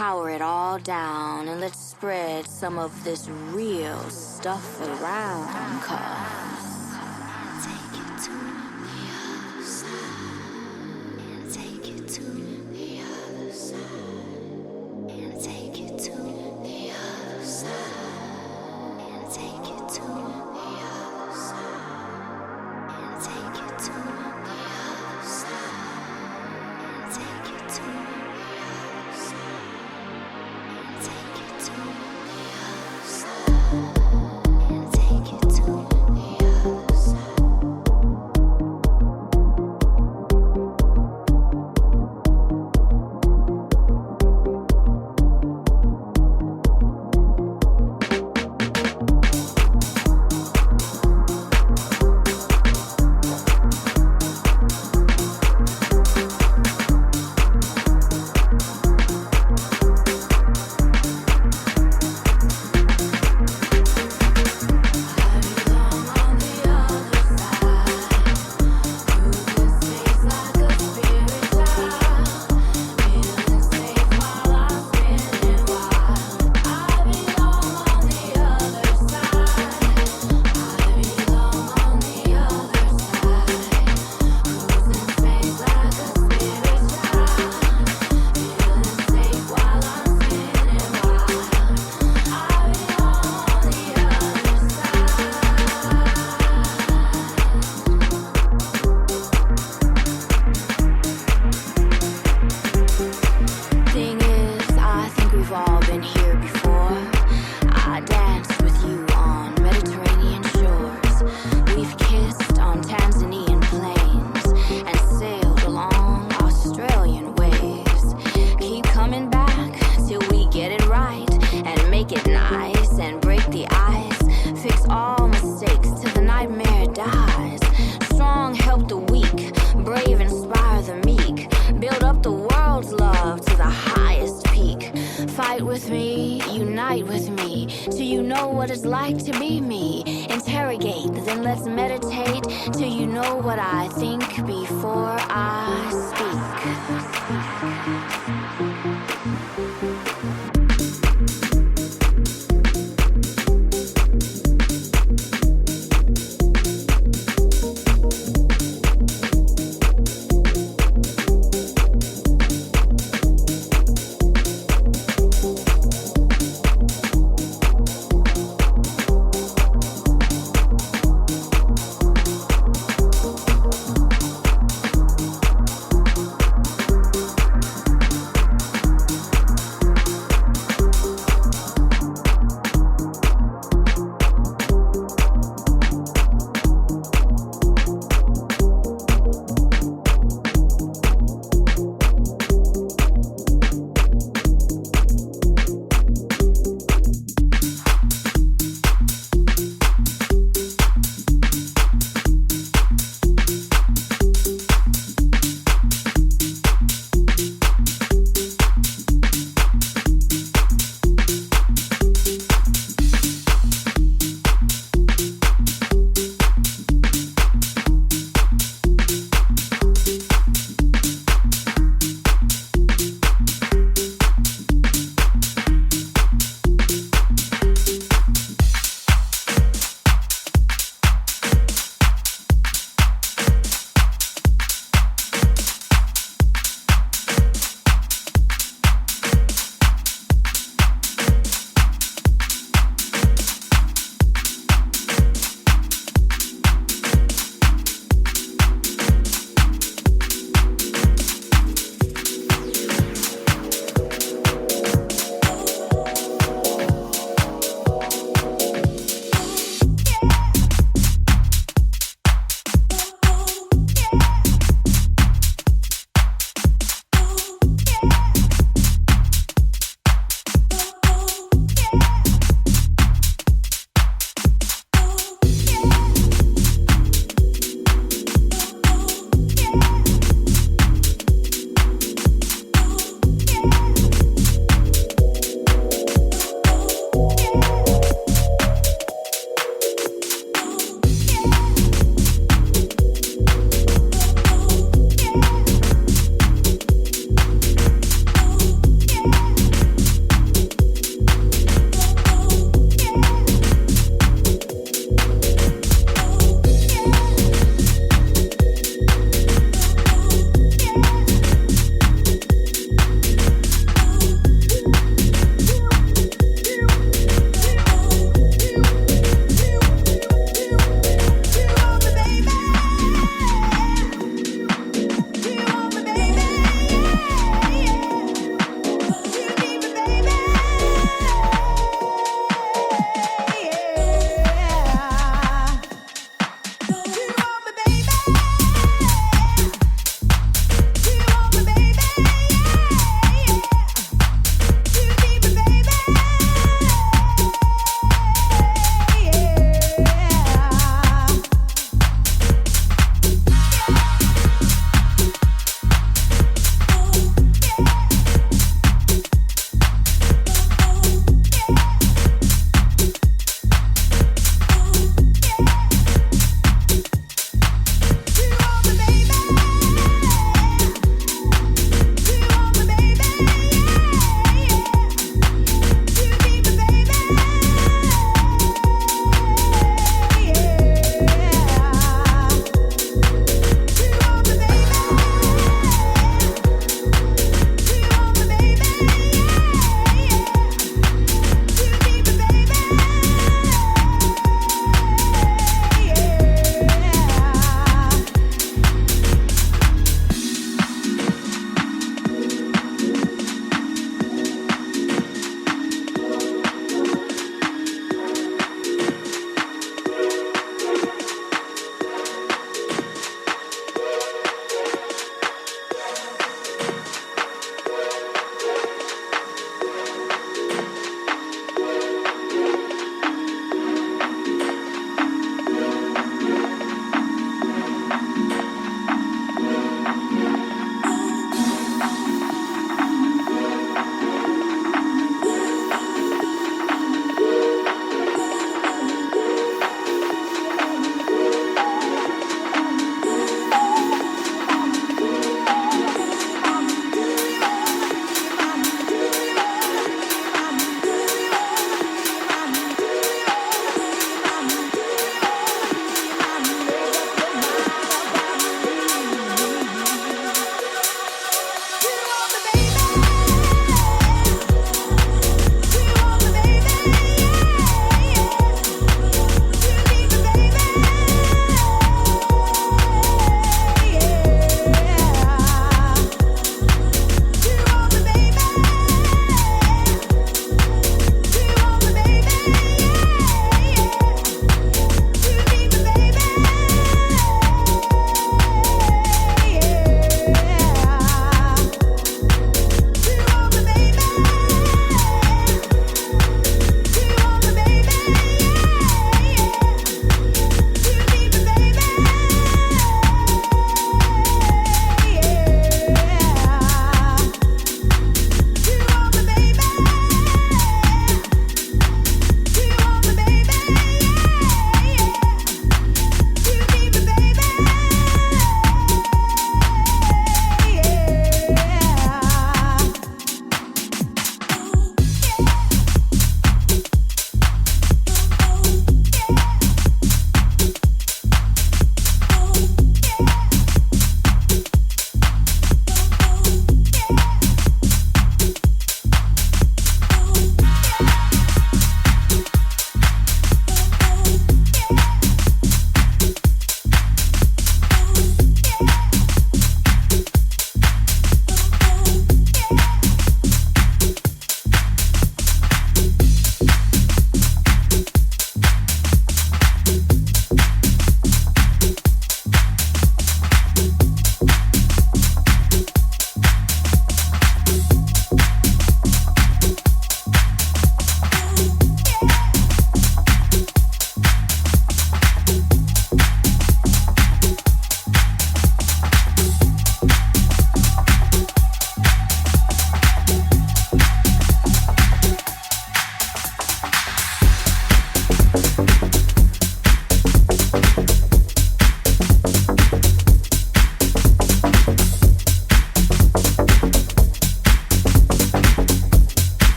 power it all down and let's spread some of this real stuff around, 'cause take it to the other side, and take it to the other side, and take it to the other side, and take it to the other side, and take it to the other side, and take it to the other side. Take it to the other side.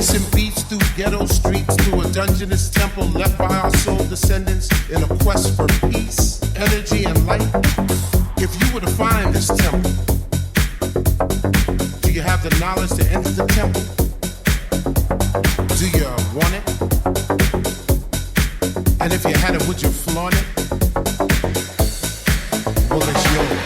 Chasing beats through ghetto streets, through a dungeonous temple left by our soul descendants in a quest for peace, energy, and light. If you were to find this temple, do you have the knowledge to enter the temple? Do you want it? And if you had it, would you flaunt it? Well, it's yours.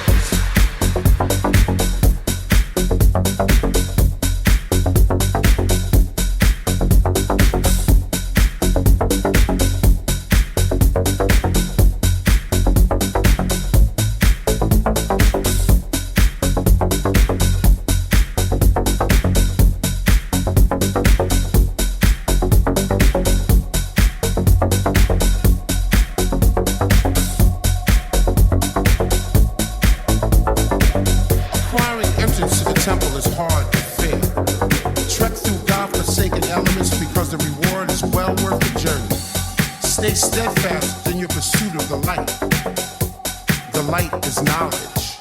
Stay steadfast in your pursuit of the light. The light is knowledge.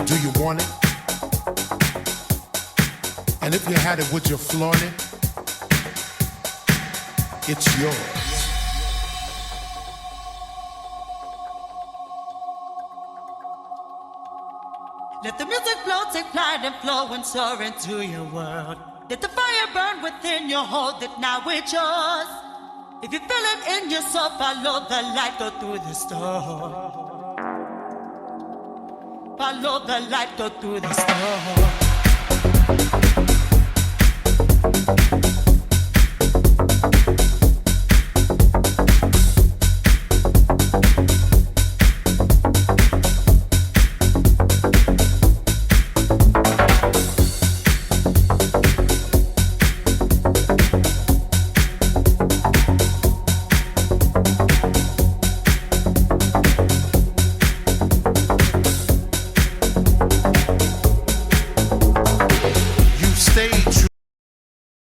Do you want it? And if you had it, would you flaunt it? It's yours. Let the music flow, take flight and flow and soar into your world. Let the fire burn within you, hold it, now it's yours. If you feel it in your soul, follow the light, go through the storm. Follow the light, go through the storm.